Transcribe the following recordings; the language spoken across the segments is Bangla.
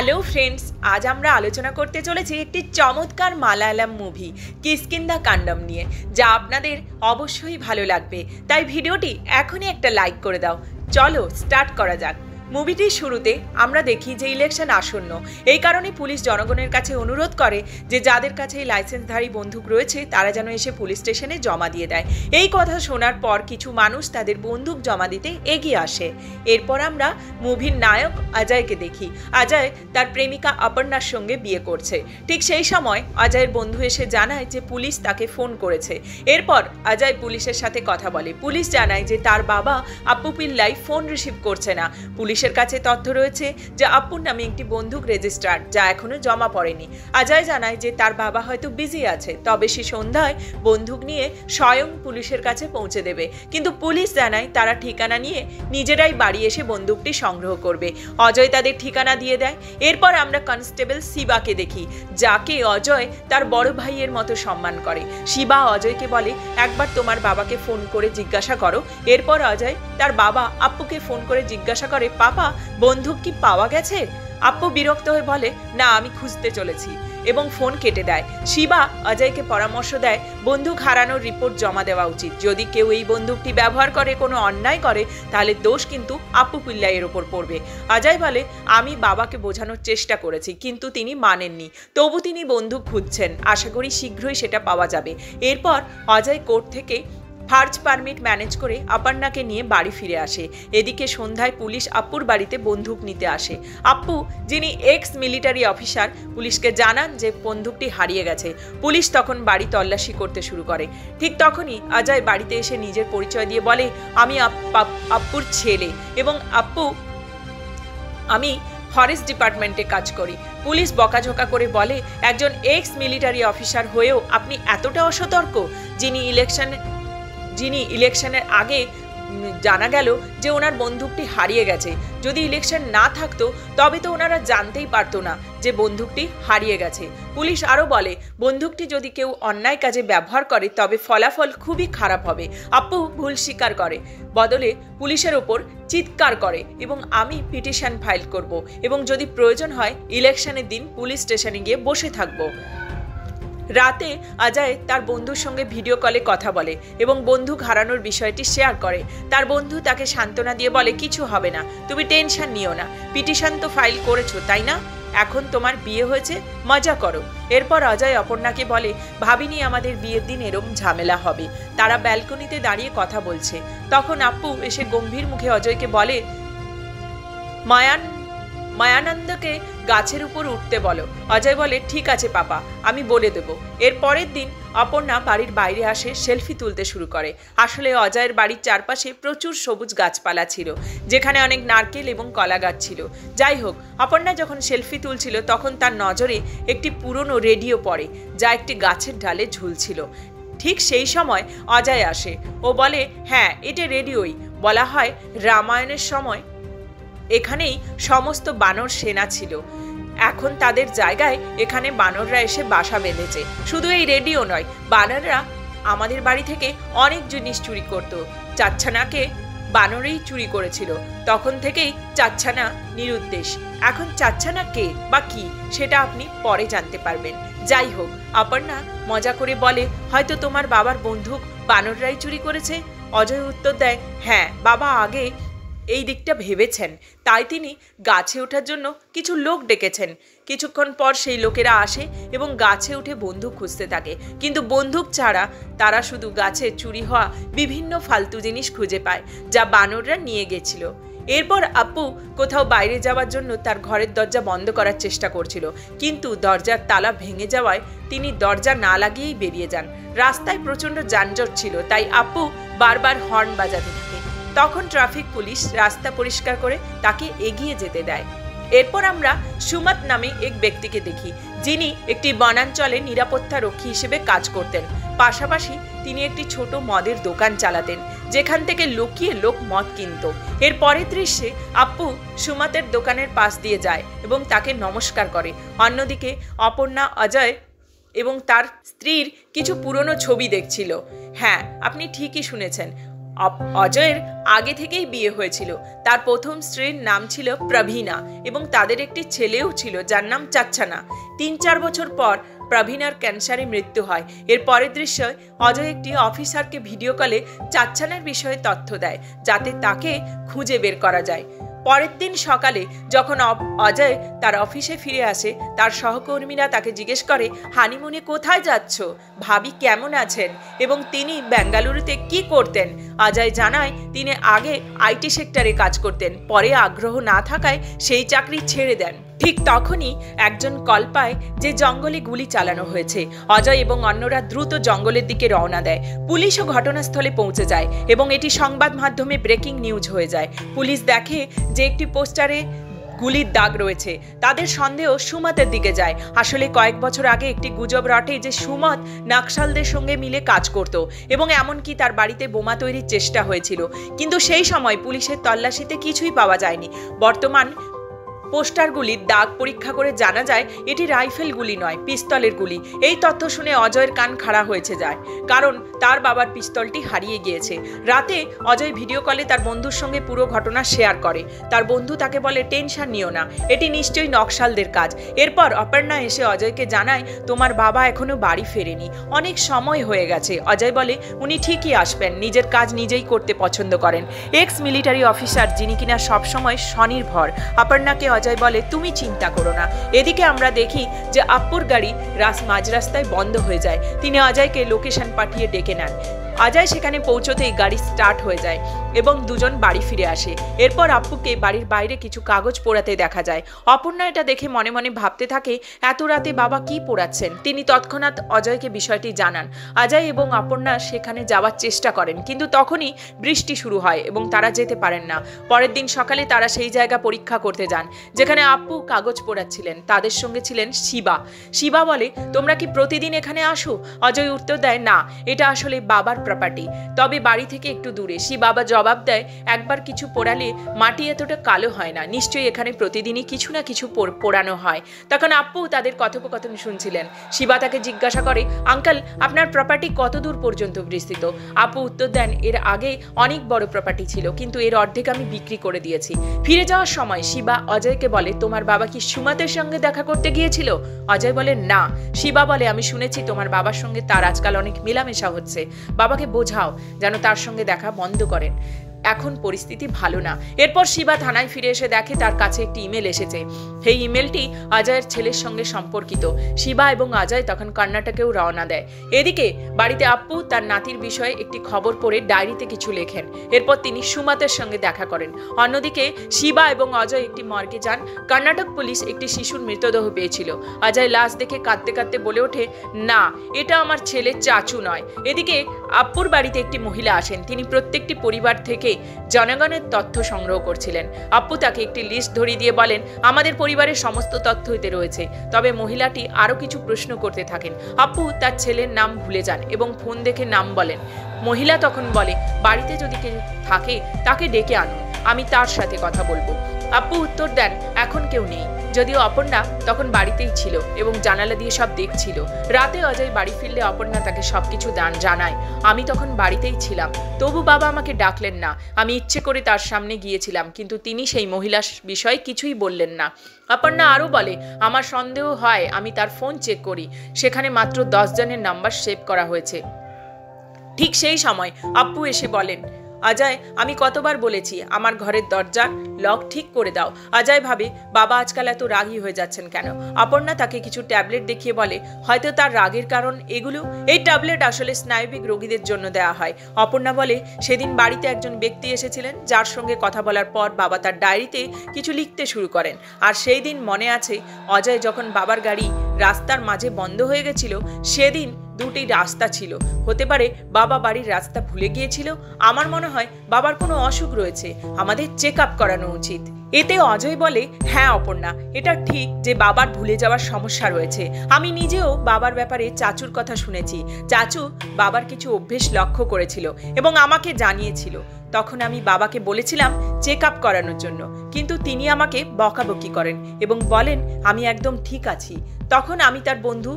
হ্যালো ফ্রেন্ডস, আজ আমরা আলোচনা করতে চলেছি একটি চমৎকার মালায়ালাম মুভি কিষ্কিন্ধা কান্ডম নিয়ে, যা আপনাদের অবশ্যই ভালো লাগবে। তাই ভিডিওটি এখনই একটা লাইক করে দাও। চলো স্টার্ট করা যাক। মুভিটির শুরুতে আমরা দেখি যে ইলেকশন আসন্ন, এই কারণে পুলিশ জনগণের কাছে অনুরোধ করে যে যাদের কাছে এই লাইসেন্সধারী বন্দুক রয়েছে তারা যেন এসে পুলিশ স্টেশনে জমা দিয়ে দেয়। এই কথা শোনার পর কিছু মানুষ তাদের বন্দুক জমা দিতে এগিয়ে আসে। এরপর আমরা মুভির নায়ক অজয়কে দেখি। অজয় তার প্রেমিকা অপর্ণার সঙ্গে বিয়ে করছে। ঠিক সেই সময় অজয়ের বন্ধু এসে জানায় যে পুলিশ তাকে ফোন করেছে। এরপর অজয় পুলিশের সাথে কথা বলে। পুলিশ জানায় যে তার বাবা আপ্পু পিল্লাই ফোন রিসিভ করছে না। পুলিশের কাছে তথ্য রয়েছে যে আপ্পুর নামে একটি বন্দুক রেজিস্টার্ড, যা এখনো জমা পড়েনি। অজয় জানায় যে তার বাবা হয়তো বিজি আছে, তবে সে সন্ধ্যায় বন্দুক নিয়ে স্বয়ং পুলিশের কাছে পৌঁছে দেবে। কিন্তু পুলিশ জানায় তারা ঠিকানা নিয়ে নিজেরাই বাড়ি এসে বন্দুকটি সংগ্রহ করবে। অজয় তাদের ঠিকানা দিয়ে দেয়। এরপর আমরা কনস্টেবল শিবাকে দেখি, যাকে অজয় তার বড় ভাইয়ের মতো সম্মান করে। শিবা অজয়কে বলে, একবার তোমার বাবাকে ফোন করে জিজ্ঞাসা করো। এরপর অজয় তার বাবা আপ্পুকে ফোন করে জিজ্ঞাসা করে, পাপা বন্দুক কি পাওয়া গেছে? আপ্পু বিরক্ত হয়ে বলে, না আমি খুঁজতে চলেছি, এবং ফোন কেটে দেয়। শিবা অজয়কে পরামর্শ দেয় বন্দুক হারানোর রিপোর্ট জমা দেওয়া উচিত। যদি কেউ এই বন্দুকটি ব্যবহার করে কোনো অন্যায় করে তাহলে দোষ কিন্তু আপ্পু পিল্লাইয়ের ওপর পড়বে। অজয় বলে, আমি বাবাকে বোঝানোর চেষ্টা করেছি কিন্তু তিনি মানেননি, তবু তিনি বন্দুক খুঁজছেন। আশা করি শীঘ্রই সেটা পাওয়া যাবে। এরপর অজয় কোর্ট থেকে ফার্জ পারমিট ম্যানেজ করে অপর্ণাকে নিয়ে বাড়ি ফিরে আসে। এদিকে সন্ধ্যায় পুলিশ আপ্পুর বাড়িতে বন্দুক নিতে আসে। আপ্পু, যিনি এক্স মিলিটারি অফিসার, পুলিশকে জানান যে বন্দুকটি হারিয়ে গেছে। পুলিশ তখন বাড়ি তল্লাশি করতে শুরু করে। ঠিক তখনই অজয় বাড়িতে এসে নিজের পরিচয় দিয়ে বলে, আমি আপ্পুর ছেলে, এবং আমি ফরেস্ট ডিপার্টমেন্টে কাজ করি। পুলিশ বকাঝকা করে বলে, একজন এক্স মিলিটারি অফিসার হয়েও আপনি এতটা অসতর্ক? যিনি ইলেকশনের আগে জানা গেল যে ওনার বন্দুকটি হারিয়ে গেছে। যদি ইলেকশন না থাকতো তবে তো ওনারা জানতেই পারতো না যে বন্দুকটি হারিয়ে গেছে। পুলিশ আরও বলে, বন্দুকটি যদি কেউ অন্যায় কাজে ব্যবহার করে তবে ফলাফল খুবই খারাপ হবে। আপ্পু ভুল স্বীকার করে, বদলে পুলিশের ওপর চিৎকার করে, এবং আমি পিটিশন ফাইল করব, এবং যদি প্রয়োজন হয় ইলেকশনের দিন পুলিশ স্টেশনে গিয়ে বসে থাকবো। রাতে অজয় তার বন্ধুর সঙ্গে ভিডিও কলে কথা বলে এবং বন্দুক হারানোর বিষয়টি শেয়ার করে। তার বন্ধু তাকে সান্ত্বনা দিয়ে বলে, কিছু হবে না, তুমি টেনশন নিও না, পিটিশন তো ফাইল করেছো তাই না? এখন তোমার বিয়ে হয়েছে, মজা করো। এরপর অজয় অপর্ণাকে বলে, ভাবিনি আমাদের বিয়ের দিন এরম ঝামেলা হবে। তারা ব্যালকনিতে দাঁড়িয়ে কথা বলছে। তখন আপ্পু এসে গম্ভীর মুখে অজয়কে বলে, মায়ানন্দকে গাছের উপর উঠতে বলো। অজয় বলে, ঠিক আছে পাপা, আমি বলে দেব। এর পরের দিন অপর্ণা বাড়ির বাইরে আসে, সেলফি তুলতে শুরু করে। আসলে অজয়ের বাড়ির চারপাশে প্রচুর সবুজ গাছপালা ছিল, যেখানে অনেক নারকেল এবং কলা গাছ ছিল। যাই হোক, অপর্ণা যখন সেলফি তুলছিল তখন তার নজরে একটি পুরনো রেডিও পড়ে, যা একটি গাছের ডালে ঝুলছিল। ঠিক সেই সময় অজয় আসে। ও বলে, হ্যাঁ এটা রেডিওই। বলা হয় রামায়ণের সময় এখানেই সমস্ত বানর সেনা ছিল। এখন তাদের জায়গায় এখানে বানররা এসে বাসা বেঁধেছে। শুধু এই রেডিও নয়, বানররা আমাদের বাড়ি থেকে অনেক জিনিস চুরি করত। চাচ্ছানাকে বানরেই চুরি করেছিল। তখন থেকেই চাচ্ছানা নিরুদ্দেশ। এখন চাচ্ছানা কে বা কি সেটা আপনি পরে জানতে পারবেন। যাই হোক, অপর্ণা মজা করে বলে, হয়তো তোমার বাবার বন্দুক বানররাই চুরি করেছে। অজয় উত্তর দেয়, হ্যাঁ, বাবা আগে এই দিকটা ভেবেছেন, তাই তিনি গাছে ওঠার জন্য কিছু লোক ডেকেছেন। কিছুক্ষণ পর সেই লোকেরা আসে এবং গাছে উঠে বন্দুক খুঁজতে থাকে, কিন্তু বন্দুক ছাড়া তারা শুধু গাছে চুরি হওয়া বিভিন্ন ফালতু জিনিস খুঁজে পায়, যা বানররা নিয়ে গেছিল। এরপর আপ্পু কোথাও বাইরে যাওয়ার জন্য তার ঘরের দরজা বন্ধ করার চেষ্টা করছিল, কিন্তু দরজার তালা ভেঙে যাওয়ায় তিনি দরজা না লাগিয়েই বেরিয়ে যান। রাস্তায় প্রচণ্ড যানজট ছিল, তাই আপ্পু বারবার হর্ন বাজাতে থাকে। তখন ট্রাফিক পুলিশ রাস্তা পরিষ্কার করে তাকে এগিয়ে যেতে দেয়। এরপর আমরা সুমত নামে এক ব্যক্তিকে দেখি, যিনি একটি বনাঞ্চলে নিরাপত্তা রক্ষী হিসেবে কাজ করতেন। পাশাপাশি তিনি একটি ছোট মদের দোকান চালাতেন, যেখান থেকে লুকিয়ে লোক মদ কিনত। এর পরের দৃশ্যে আপ্পু সুমতের দোকানের পাশ দিয়ে যায় এবং তাকে নমস্কার করে। অন্যদিকে অপর্ণা অজয় এবং তার স্ত্রীর কিছু পুরনো ছবি দেখছিল। হ্যাঁ, আপনি ঠিকই শুনেছেন, অজয়ের আগে থেকেই বিয়ে হয়েছিল। তার প্রথম স্ত্রীর নাম ছিল প্রবীণা এবং তাদের একটি ছেলেও ছিল যার নাম চাচ্ছানা। 3-4 বছর পর প্রবীণার ক্যান্সারে মৃত্যু হয়। এর পরের দৃশ্যে অজয় একটি অফিসারকে ভিডিও কলে চাচ্ছানার বিষয়ে তথ্য দেয় যাতে তাকে খুঁজে বের করা যায়। পরের দিন সকালে যখন অজয় তার অফিসে ফিরে আসে, তার সহকর্মীরা তাকে জিজ্ঞেস করে, হানিমুনে কোথায় যাচ্ছ, ভাবি কেমন আছেন এবং তিনি বেঙ্গালুরুতে কি করতেন। অজয় জানায় তিনি আগে আইটি সেক্টরে কাজ করতেন, পরে আগ্রহ না থাকায় সেই চাকরি ছেড়ে দেন। ঠিক তখনই একজন কল পায় যে জঙ্গলে গুলি চালানো হয়েছে। অজয় এবং অন্যরা দ্রুত জঙ্গলের দিকে রওনা দেয়। পুলিশও ঘটনাস্থলে পৌঁছে যায় এবং এটি সংবাদ মাধ্যমে ব্রেকিং নিউজ হয়ে যায়। পুলিশ দেখে যে একটি পোস্টারে গুলির দাগ রয়েছে। তাদের সন্দেহ সুমতের দিকে যায়। আসলে কয়েক বছর আগে একটি গুজব রটে যে সুমত নকশালদের সঙ্গে মিলে কাজ করত এবং এমনকি তার বাড়িতে বোমা তৈরির চেষ্টা হয়েছিল, কিন্তু সেই সময় পুলিশের তল্লাশিতে কিছুই পাওয়া যায়নি। বর্তমান পোস্টারগুলির দাগ পরীক্ষা করে জানা যায় এটি রাইফেল গুলি নয়, পিস্তলের গুলি। এই তথ্য শুনে অজয়ের কান খাড়া হয়েছে যায়, কারণ তার বাবার পিস্তলটি হারিয়ে গিয়েছে। রাতে অজয় ভিডিও কলে তার বন্ধুর সঙ্গে পুরো ঘটনা শেয়ার করে। তার বন্ধু তাকে বলে, টেনশন নিও না, এটি নিশ্চয়ই নকশালদের কাজ। এরপর অপর্ণা এসে অজয়কে জানায়, তোমার বাবা এখনো বাড়ি ফেরেনি, অনেক সময় হয়ে গেছে। অজয় বলে উনি ঠিকই আসবেন, নিজের কাজ নিজেই করতে পছন্দ করেন। এক্স মিলিটারি অফিসার যিনি কিনা সবসময় স্বনির্ভর। অপর্ণাকে অজয় বলে, তুমি চিন্তা করো না। এদিকে আমরা দেখি যে আপ্পুর গাড়ি মাঝ রাস্তায় বন্ধ হয়ে যায়। তিনি অজয়কে লোকেশন পাঠিয়ে ডেকে নেন। অজয় সেখানে পৌঁছতেই গাড়ি স্টার্ট হয়ে যায় এবং দুজন বাড়ি ফিরে আসে। এরপর আপ্পুকে বাড়ির বাইরে কিছু কাগজ পোড়াতে দেখা যায়। অপর্ণা এটা দেখে মনে মনে ভাবতে থাকে, এত রাতে বাবা কি পোড়াচ্ছেন। তিনি তৎক্ষণাৎ অজয়কে বিষয়টি জানান। অজয় এবং অপর্ণা সেখানে যাওয়ার চেষ্টা করেন, কিন্তু তখনই বৃষ্টি শুরু হয় এবং তারা যেতে পারেন না। পরের দিন সকালে তারা সেই জায়গা পরীক্ষা করতে যান যেখানে আপ্পু কাগজ পোড়াচ্ছিলেন। তাদের সঙ্গে ছিলেন শিবা। শিবা বলে, তোমরা কি প্রতিদিন এখানে আসো? অজয় উত্তর দেয়, না, এটা আসলে বাবার প্রপার্টি, তবে বাড়ি থেকে একটু দূরে। বাবা জবাব দেয়, একবার কিছু পোড়ালে মাটি এতটা কালো হয় না, নিশ্চয়ই এখানে প্রতিদিনই কিছু না কিছু পোড়ানো হয়। তখন আপ্পু তাদের কথোপকথন শুনছিলেন। শিবা তাকে জিজ্ঞাসা করে, আঙ্কেল, আপনার প্রপার্টি কত দূর পর্যন্ত বিস্তৃত? আপ্পু উত্তর দেন, এর আগে অনেক বড় প্রপার্টি ছিল, কিন্তু এর অর্ধেক আমি বিক্রি করে দিয়েছি। ফিরে যাওয়ার সময় শিবা অজয়কে বলে, তোমার বাবা কি সুমতের সঙ্গে দেখা করতে গিয়েছিল? অজয় বলে, না। শিবা বলে, আমি শুনেছি তোমার বাবার সঙ্গে তার আজকাল অনেক মেলামেশা হচ্ছে। বাবাকে বোঝাও যেন তার সঙ্গে দেখা বন্ধ করেন, এখন পরিস্থিতি ভালো না। এরপর শিবা থানায় ফিরে এসে দেখে তার কাছে একটি ইমেল এসেছে। সেই ইমেলটি অজয়ের ছেলের সঙ্গে সম্পর্কিত। শিবা এবং অজয় তখন কর্ণাটকেও রওনা দেয়। এদিকে বাড়িতে আপ্পু তার নাতির বিষয়ে একটি খবর পড়ে ডায়েরিতে কিছু লেখেন। এরপর তিনি সুমতের সঙ্গে দেখা করেন। অন্যদিকে শিবা এবং অজয় একটি মর্গে যান। কর্ণাটক পুলিশ একটি শিশুর মৃতদেহ পেয়েছিল। অজয় লাশ দেখে কাঁদতে কাঁদতে বলে ওঠে, না, এটা আমার ছেলে চাচু নয়। এদিকে আপ্পুর বাড়িতে একটি মহিলা আসেন। তিনি প্রত্যেকটি পরিবার থেকে জনগণের তথ্য সংগ্রহ করছিলেন। আপ্পু তাকে একটি লিস্ট ধরিয়ে দিয়ে বলেন, আমাদের পরিবারের সমস্ত তথ্য এতে রয়েছে। তবে মহিলাটি আরো কিছু প্রশ্ন করতে থাকেন। আপ্পু তার ছেলের নাম ভুলে যান এবং ফোন দেখে নাম বলেন। মহিলা তখন বলে, বাড়িতে যদি কেউ থাকে তাকে ডেকে আনুন, আমি তার সাথে কথা বলবো। আপ্পু উত্তর দেন, এখন কেউ নেই, যদিও অপর্ণা তখন বাড়িতেই ছিল এবং জানালা দিয়ে সব দেখছিল। রাতে অজয় বাড়ি ফিরলে অপর্ণা তাকে সবকিছু জানায়। আমি তখন বাড়িতেই ছিলাম, তবু বাবা আমাকে ডাকলেন না। আমি ইচ্ছে করে তার সামনে গিয়েছিলাম, কিন্তু তিনি সেই মহিলার বিষয়ে কিছুই বললেন না। অপর্ণা আরও বলে, আমার সন্দেহ হয়, আমি তার ফোন চেক করি, সেখানে মাত্র 10 জনের নাম্বার সেভ করা হয়েছে। ঠিক সেই সময় আপ্পু এসে বলেন, অজয়, আমি কতবার বলেছি আমার ঘরের দরজা লক ঠিক করে দাও। অজয় ভাবে, বাবা আজকাল এত রাগী হয়ে যাচ্ছেন কেন? অপর্ণা তাকে কিছু ট্যাবলেট দেখিয়ে বলে, হয়তো তার রাগের কারণ এগুলো। এই ট্যাবলেট আসলে স্নায়বিক রোগীদের জন্য দেওয়া হয়। অপর্ণা বলে, সেদিন বাড়িতে একজন ব্যক্তি এসেছিলেন যার সঙ্গে কথা বলার পর বাবা তার ডায়েরিতে কিছু লিখতে শুরু করেন। আর সেই দিন মনে আছে, অজয় যখন বাবার গাড়ি রাস্তার মাঝে বন্ধ হয়ে গেছিল, সেদিন দুটি রাস্তা ছিল। হতে পারে বাবা বাড়ির রাস্তা ভুলে গিয়েছিল। আমার মনে হয় বাবার কোনো অসুখ রয়েছে, আমাদের চেক আপ করানো উচিত। এতে অজয় বলে, হ্যাঁ অপর্ণা, এটা ঠিক যে বাবার ভুলে যাওয়ার সমস্যা রয়েছে। আমি নিজেও বাবার ব্যাপারে চাচুর কথা শুনেছি। চাচু বাবার কিছু অভ্যেস লক্ষ্য করেছিল এবং আমাকে জানিয়েছিল। তখন আমি বাবাকে বলেছিলাম চেক আপ করানোর জন্য, কিন্তু তিনি আমাকে বকাবকি করেন এবং বলেন আমি একদম ঠিক আছি। তখন আমি তার বন্ধু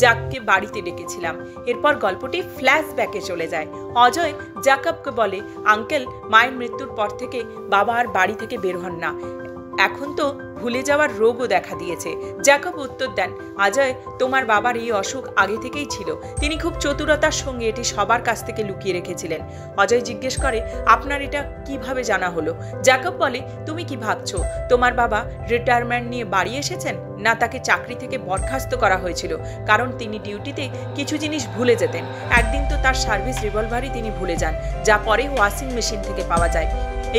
জাককে বাড়িতে ডেকেছিলাম। এরপর গল্পটি ফ্ল্যাশব্যাকে চলে যায়। অজয় জ্যাকবকে বলে, আঙ্কেল, মায়ের মৃত্যুর পর থেকে বাবা আর বাড়ি থেকে বের হন না, এখন তো ভুলে যাওয়ার রোগও দেখা দিয়েছে। জ্যাকব উত্তর দেন, অজয়, তোমার বাবার এই অসুখ আগে থেকেই ছিল, তিনি খুব চতুরতার সঙ্গে এটি সবার কাছ থেকে লুকিয়ে রেখেছিলেন। অজয় জিজ্ঞেস করে, আপনার এটা কিভাবে জানা হলো? জ্যাকব বলে, তুমি কি ভাবছো তোমার বাবা রিটায়ারমেন্ট নিয়ে বাড়ি এসেছেন? না, তাকে চাকরি থেকে বরখাস্ত করা হয়েছিল, কারণ তিনি ডিউটিতে কিছু জিনিস ভুলে যেতেন। একদিন তো তার সার্ভিস রিভলভারই তিনি ভুলে যান, যা পরে ওয়াশিং মেশিন থেকে পাওয়া যায়।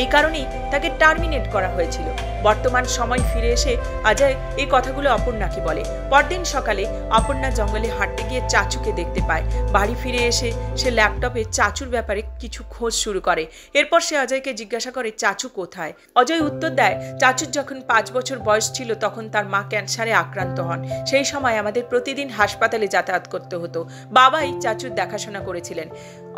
এই কারণেই তাকে টার্মিনেট করা হয়েছিল। বর্তমান সময় ফিরে এসে অজয় এই কথাগুলো অপর্ণাকে বলে। পরদিন সকালে অপর্ণা জঙ্গলে হাঁটতে গিয়ে চাচুকে দেখতে পায়। বাড়ি ফিরে এসে সে ল্যাপটপে চাচুর ব্যাপারে কিছু খোঁজ শুরু করে। এরপর সে অজয়কে জিজ্ঞাসা করে, চাচু কোথায়? অজয় উত্তর দেয়, চাচুর যখন 5 বছর বয়স ছিল তখন তার মা ক্যান্সারে আক্রান্ত হন। সেই সময় আমাদের প্রতিদিন হাসপাতালে যাতায়াত করতে হতো, বাবাই চাচুর দেখাশোনা করেছিলেন।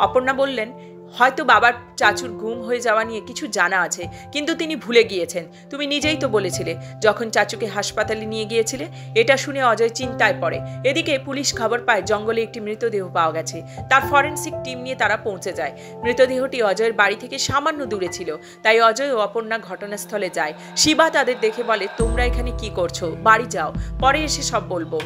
অপর্ণা বললেন, হয়তো বাবার চাচুর গুম হয়ে যাওয়া নিয়ে কিছু জানা আছে, কিন্তু তিনি ভুলে গিয়েছেন। তুমি নিজেই তো বলেছিলে যখন চাচুকে হাসপাতালে নিয়ে গিয়েছিলে। এটা শুনে অজয় চিন্তায় পড়ে। এদিকে পুলিশ খবর পায় জঙ্গলে একটি মৃতদেহ পাওয়া গেছে। তার ফরেনসিক টিম নিয়ে তারা পৌঁছে যায়। মৃতদেহটি অজয়ের বাড়ি থেকে সামান্য দূরে ছিল, তাই অজয় ও অপর্ণা ঘটনাস্থলে যায়। শিবা তাদের দেখে বলে, তোমরা এখানে কি করছো? বাড়ি যাও, পরে এসে সব বলবো।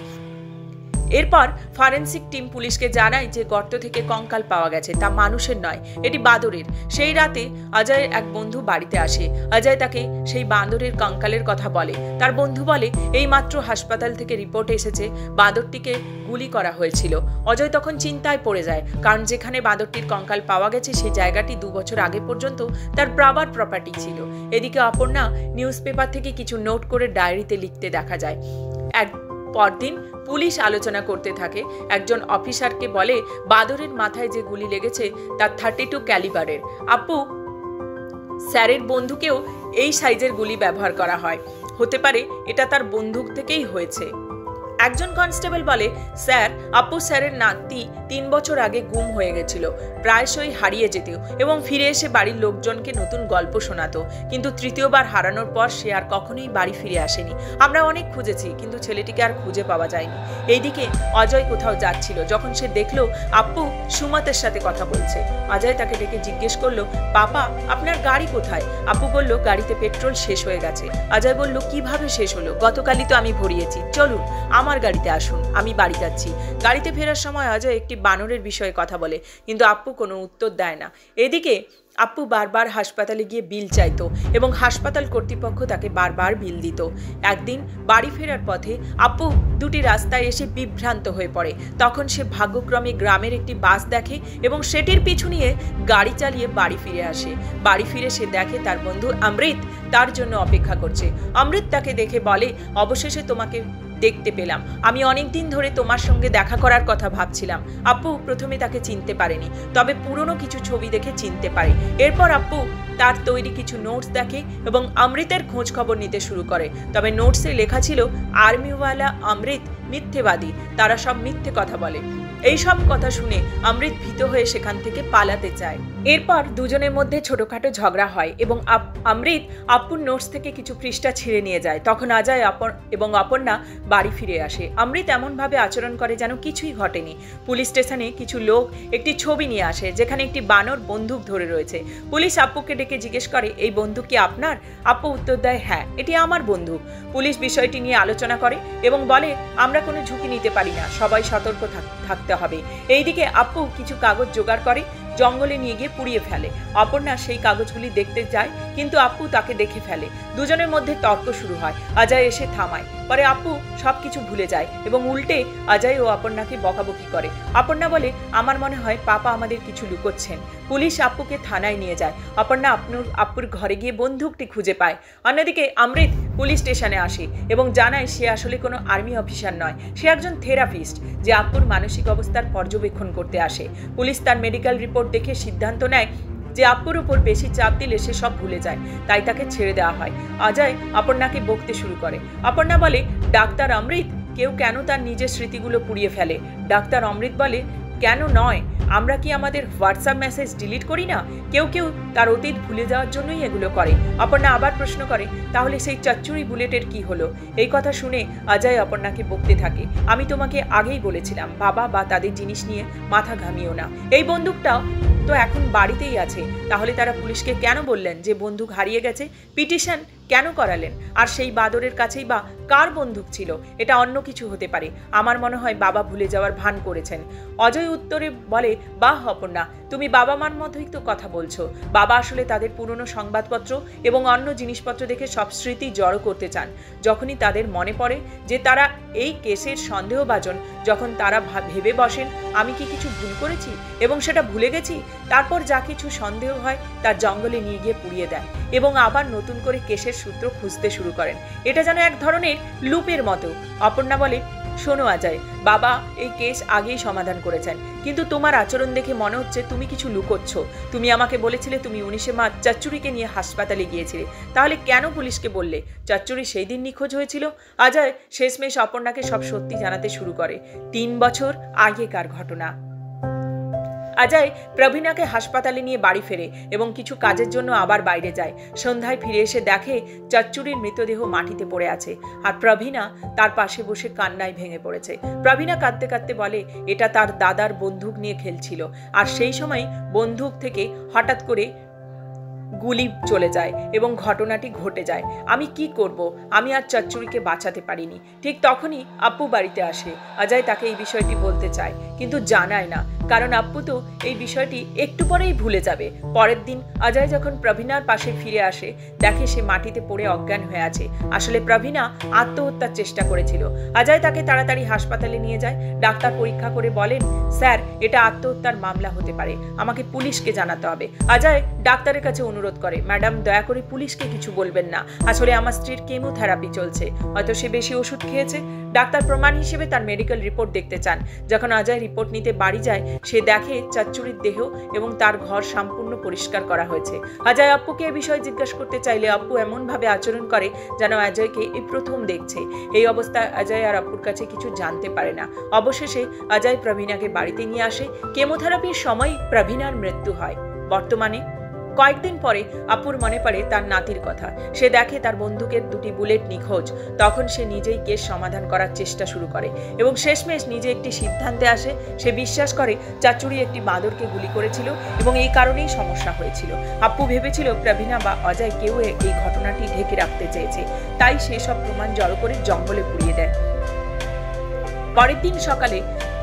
এরপর ফরেনসিক টিম পুলিশকে জানায় যে গর্ত থেকে কঙ্কাল পাওয়া গেছে, তা মানুষের নয়, এটি বাঁদরের। সেই রাতে অজয়ের এক বন্ধু বাড়িতে আসে। অজয় তাকে সেই বাঁদরের কঙ্কালের কথা বলে। তার বন্ধু বলে, এই মাত্র হাসপাতাল থেকে রিপোর্ট এসেছে বাঁদরটিকে গুলি করা হয়েছিল। অজয় তখন চিন্তায় পড়ে যায়, কারণ যেখানে বাঁদরটির কঙ্কাল পাওয়া গেছে সেই জায়গাটি 2 বছর আগে পর্যন্ত তার বাবার প্রপার্টি ছিল। এদিকে অপর্ণা নিউজ পেপার থেকে কিছু নোট করে ডায়েরিতে লিখতে দেখা যায়। পরদিন পুলিশ আলোচনা করতে থাকে। একজন অফিসারকে বলে, বাদরের মাথায় যে গুলি লেগেছে তা 32 ক্যালিবারের। আপু, স্যারের বন্দুকেও এই সাইজের গুলি ব্যবহার করা হয়, হতে পারে এটা তার বন্দুক থেকেই হয়েছে। একজন কনস্টেবল বলে, স্যার, আপু স্যারের নাতি 3 বছর আগে গুম হয়ে গেছিল, প্রায়শই হারিয়ে যেত এবং ফিরে এসে বাড়ির লোকজনকে নতুন গল্প শোনাতো, কিন্তু তৃতীয়বার হারানোর পর সে আর কখনোই বাড়ি ফিরে আসেনি। আমরা অনেক খুঁজেছি, কিন্তু ছেলেটিকে আর খুঁজে পাওয়া যায়নি। এইদিকে অজয় কোথাও যাচ্ছিল, যখন সে দেখলো আপু সুমতের সাথে কথা বলছে। অজয় তাকে ডেকে জিজ্ঞেস করলো, পাপা, আপনার গাড়ি কোথায়? আপু বলল, গাড়িতে পেট্রোল শেষ হয়ে গেছে। অজয় বলল, কিভাবে শেষ হলো? গতকালই তো আমি ভরিয়েছি, চলুন আমার গাড়িতে আসুন, আমি বাড়ি যাচ্ছি। গাড়িতে ফেরার সময় অজয় একটি বানরের বিষয়ে কথা বলে, কিন্তু আপু কোনো উত্তর দেয় না। এদিকে আপু বারবার হাসপাতালে গিয়ে বিল চাইতো এবং হাসপাতাল কর্তৃপক্ষ তাকে বারবার বিল দিত। একদিন বাড়ি ফেরার পথে আপু দুটি রাস্তায় এসে বিভ্রান্ত হয়ে পড়ে। তখন সে ভাগ্যক্রমে গ্রামের একটি বাস দেখে এবং সেটির পিছু নিয়ে গাড়ি চালিয়ে বাড়ি ফিরে আসে। বাড়ি ফিরে সে দেখে তার বন্ধু অমৃত তার জন্য অপেক্ষা করছে। অমৃত তাকে দেখে বলে, অবশেষে তোমাকে দেখতে পেলাম, আমি অনেকদিন ধরে তোমার সঙ্গে দেখা করার কথা ভাবছিলাম। আপু প্রথমে তাকে চিনতে পারেনি, তবে পুরনো কিছু ছবি দেখে চিনতে পারে। এরপর আপু তার তৈরি কিছু নোটস দেখে এবং অমৃতের খোঁজ খবর নিতে শুরু করে। তবে নোটসে লেখা ছিল, আর্মিওয়ালা অমৃত মিথ্যেবাদী, তারা সব মিথ্যে কথা বলে। এই সব কথা শুনে অমৃত ভীত হয়ে সেখান থেকে পালাতে চায়। এরপর দুজনের মধ্যে ছোটখাটো ঝগড়া হয় এবং অমৃত আপুর নোটস থেকে কিছু পৃষ্ঠা ছিঁড়ে নিয়ে যায়। তখন অজয় এবং অপর্ণা বাড়ি ফিরে আসে। অমৃত এমনভাবে আচরণ করে যেন কিছুই ঘটেনি। পুলিশ স্টেশনে কিছু লোক একটি ছবি নিয়ে আসে, যেখানে একটি বানর বন্দুক ধরে রয়েছে। পুলিশ আপুকে ডেকে জিজ্ঞেস করে, এই বন্দুক কি আপনার? আপু উত্তর দেয়, হ্যাঁ, এটি আমার বন্দুক। পুলিশ বিষয়টি নিয়ে আলোচনা করে এবং বলে, আমরা কোনো ঝুঁকি নিতে পারি না, সবাই সতর্ক থাকতে হবে। এইদিকে আপু কিছু কাগজ জোগাড় করে জঙ্গলে নিয়ে গিয়ে পুড়িয়ে ফেলে। অপর্ণা সেই কাগজগুলি দেখতে যায়, কিন্তু আপু তাকে দেখে ফেলে। দুজনের মধ্যে তর্ক শুরু হয়। অজয় এসে থামায়। পরে আপু সবকিছু ভুলে যায় এবং উল্টে অজয় ও অপর্ণাকে বকাবকি করে। অপর্ণা বলে, আমার মনে হয় পাপা আমাদের কিছু লুকোচ্ছেন। পুলিশ আপুকে থানায় নিয়ে যায়। অপর্ণা আপুর ঘরে গিয়ে বন্দুকটি খুঁজে পায়। অন্যদিকে অমৃত পুলিশ স্টেশনে আসে এবং জানায় সে আসলে কোনো আর্মি অফিসার নয়, সে একজন থেরাপিস্ট যে আপুর মানসিক অবস্থার পর্যবেক্ষণ করতে আসে। পুলিশ তার মেডিকেল রিপোর্ট দেখে সিদ্ধান্ত নেয় যে আপুর উপর বেশি চাপ দিলে সে সব ভুলে যায়, তাই তাকে ছেড়ে দেওয়া হয়। অজয় অপর্ণাকে বকতে শুরু করে। অপর্ণা বলে, ডাক্তার অমৃত, কেউ কেন তার নিজের স্মৃতিগুলো পুড়িয়ে ফেলে? ডাক্তার অমৃত বলে, কেন নয়, আমরা কি আমাদের হোয়াটসঅ্যাপ মেসেজ ডিলিট করি না? কেউ কেউ তার অতীত ভুলে যাওয়ার জন্যই এগুলো করে। অপর্ণা আবার প্রশ্ন করে, তাহলে সেই চচ্চড়ি বুলেটের কি হলো? এই কথা শুনে অজয় অপর্ণাকে বকতে থাকে, আমি তোমাকে আগেই বলেছিলাম বাবা বা তাদের জিনিস নিয়ে মাথা ঘামিও না। এই বন্দুকটাও তো এখন বাড়িতেই আছে, তাহলে তারা পুলিশকে কেন বললেন যে বন্দুক হারিয়ে গেছে? পিটিশন কেন করালেন? আর সেই বাদরের কাছেই বা কার বন্দুক ছিল? এটা অন্য কিছু হতে পারে। আমার মনে হয় বাবা ভুলে যাওয়ার ভান করেছেন। অজয় উত্তরে বলে, বাহ অপর্ণা, তুমি বাবা মার মতোই তো কথা বলছো। বাবা আসলে তাদের পুরনো সংবাদপত্র এবং অন্য জিনিসপত্র দেখে সব স্মৃতি জড়ো করতে চান। যখনই তাদের মনে পড়ে যে তারা এই কেসের সন্দেহভাজন, যখন তারা ভেবে বসেন আমি কি কিছু ভুল করেছি এবং সেটা ভুলে গেছি, তারপর যা কিছু সন্দেহ হয় তার জঙ্গলে নিয়ে গিয়ে পুড়িয়ে দেয় এবং আবার নতুন করে কেসের সূত্র খুঁজতে শুরু করেন। এটা যেন এক ধরনের লুপের মতো। অপর্ণা বলে, শোনো অজয়, বাবা এই কেস আগেই সমাধান করেছেন, কিন্তু তোমার আচরণ দেখে মনে হচ্ছে তুমি কিছু লুকোচ্ছ। তুমি আমাকে বলেছিলে তুমি 19 মার্চ চচ্চড়িকে নিয়ে হাসপাতালে গিয়েছিলে, তাহলে কেন পুলিশকে বললে? চচ্চড়ি সেই দিন নিখোঁজ হয়েছিল। অজয় শেষমেশ অপর্ণাকে সব সত্যি জানাতে শুরু করে। 3 বছর আগেকার ঘটনা। অজয় প্রবীণাকে হাসপাতালে নিয়ে বাড়ি ফেরে এবং কিছু কাজের জন্য আবার বাইরে যায়। সন্ধ্যায় ফিরে এসে দেখে চচ্চড়ির মৃতদেহ মাটিতে পড়ে আছে, আর প্রবীণা তার পাশে বসে কান্নায় ভেঙে পড়েছে। প্রবীণা কাঁদতে কাঁদতে বলে এটা তার দাদার বন্দুক নিয়ে খেলছিল, আর সেই সময় বন্দুক থেকে হঠাৎ করে গুলি চলে যায় এবং ঘটনাটি ঘটে যায়। আমি কি করব? আমি আর চচ্চড়িকে বাঁচাতে পারিনি। ঠিক তখনই আপ্পু বাড়িতে আসে। অজয় তাকে এই বিষয়টি বলতে চায়, কিন্তু জানায় না, কারণ আপ্পু তো এই বিষয়টি একটু পরেই ভুলে যাবে। পরের দিন অজয় যখন প্রবীণার পাশে ফিরে আসে, দেখে সে মাটিতে পড়ে অজ্ঞান হয়ে আছে। আসলে প্রবীণা আত্মহত্যার চেষ্টা করেছিল। অজয় তাকে তাড়াতাড়ি হাসপাতালে নিয়ে যায়। ডাক্তার পরীক্ষা করে বলেন, স্যার, এটা আত্মহত্যার মামলা হতে পারে, আমাকে পুলিশকে জানাতে হবে। অজয় ডাক্তারের কাছে অনুরোধ করে, ম্যাডাম দয়া করে পুলিশকে কিছু বলবেন না, আসলে আমার স্ত্রীর কেমোথেরাপি চলছে, হয়তো সে বেশি ওষুধ খেয়েছে। ডাক্তার প্রমাণ হিসেবে তার মেডিকেল রিপোর্ট দেখতে চান। যখন অজয় রিপোর্ট নিতে বাড়ি যায়, সে দেখে চচ্চড়ির দেহ এবং তার ঘর সম্পূর্ণ পরিষ্কার করা হয়েছে। অজয় আপ্পুকে এই বিষয়ে জিজ্ঞাসা করতে চাইলে আপ্পু এমনভাবে আচরণ করে যেন অজয়কে এই প্রথম দেখছে। এই অবস্থায় অজয় আর আপ্পুর কাছে কিছু জানতে পারে না। অবশেষে অজয় প্রবীণাকে বাড়িতে নিয়ে আসে। কেমোথেরাপির সময় প্রবীণার মৃত্যু হয়। বর্তমানে কয়েকদিন পরে আপ্পুর মনে পড়ে তার নাতির কথা। সে দেখে তার বন্দুকের 2টি বুলেট নিখোঁজ। তখন সে নিজেই কেস সমাধান করার চেষ্টা শুরু করে এবং শেষমেশ নিজে একটি সিদ্ধান্তে আসে। সে বিশ্বাস করে চচ্চড়ি একটি বাঁদরকে গুলি করেছিল এবং এই কারণেই সমস্যা হয়েছিল। আপ্পু ভেবেছিল প্রবীণা বা অজয় কেউ এই ঘটনাটি ঢেকে রাখতে চেয়েছে, তাই সে সব প্রমাণ জড়ো করে জঙ্গলে পুড়িয়ে দেয়। পরের দিন সকালে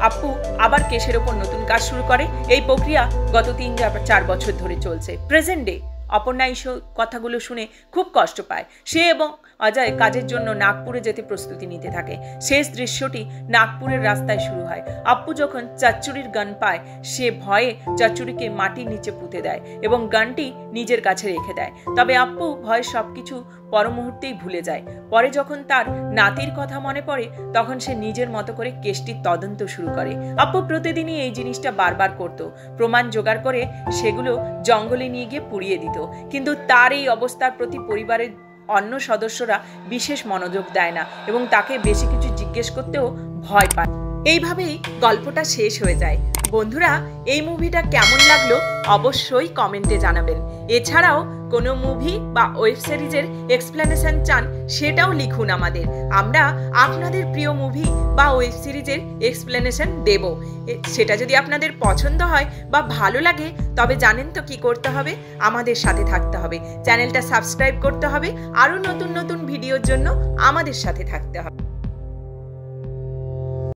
আপ্পু আবার কেসের ওপর নতুন কাজ শুরু করে। এই প্রক্রিয়া গত 3-4 বছর ধরে চলছে। প্রেজেন্ট ডে অপর্ণা এই কথাগুলো শুনে খুব কষ্ট পায়। সে এবং অজয় কাজের জন্য নাগপুরে যেতে প্রস্তুতি নিতে থাকে। শেষ দৃশ্যটি নাগপুরের রাস্তায় শুরু হয়। আপ্পু যখন চচ্চড়ির গান পায়, সে ভয়ে চচ্চড়িকে মাটির নিচে পুঁতে দেয় এবং গানটি নিজের কাছে রেখে দেয়। তবে আপ্পু ভয়ে সবকিছু পর মুহূর্তেই ভুলে যায়। পরে যখন তার নাতির কথা মনে পড়ে, তখন সে নিজের মতো করে কেসটির তদন্ত শুরু করে। আপ্পু প্রতিদিনই এই জিনিসটা বারবার করত। প্রমাণ জোগাড় করে সেগুলো জঙ্গলে নিয়ে গিয়ে পুড়িয়ে দিত। কিন্তু তার এই অবস্থার প্রতি পরিবারের অন্য সদস্যরা বিশেষ মনোযোগ দেয় না এবং তাকে বেশি কিছু জিজ্ঞেস করতেও ভয় পায়। এইভাবেই গল্পটা শেষ হয়ে যায়। বন্ধুরা, এই মুভিটা কেমন লাগলো অবশ্যই কমেন্টে জানাবেন। এছাড়াও কোনো মুভি বা ওয়েব সিরিজের এক্সপ্লেনেশন চান, সেটাও লিখুন আমাদের। আমরা আপনাদের প্রিয় মুভি বা ওয়েব সিরিজের এক্সপ্লেনেশন দেব। সেটা যদি আপনাদের পছন্দ হয় বা ভালো লাগে, তবে জানেন তো কি করতে হবে? আমাদের সাথে থাকতে হবে, চ্যানেলটা সাবস্ক্রাইব করতে হবে, আরও নতুন নতুন ভিডিওর জন্য আমাদের সাথে থাকতে হবে।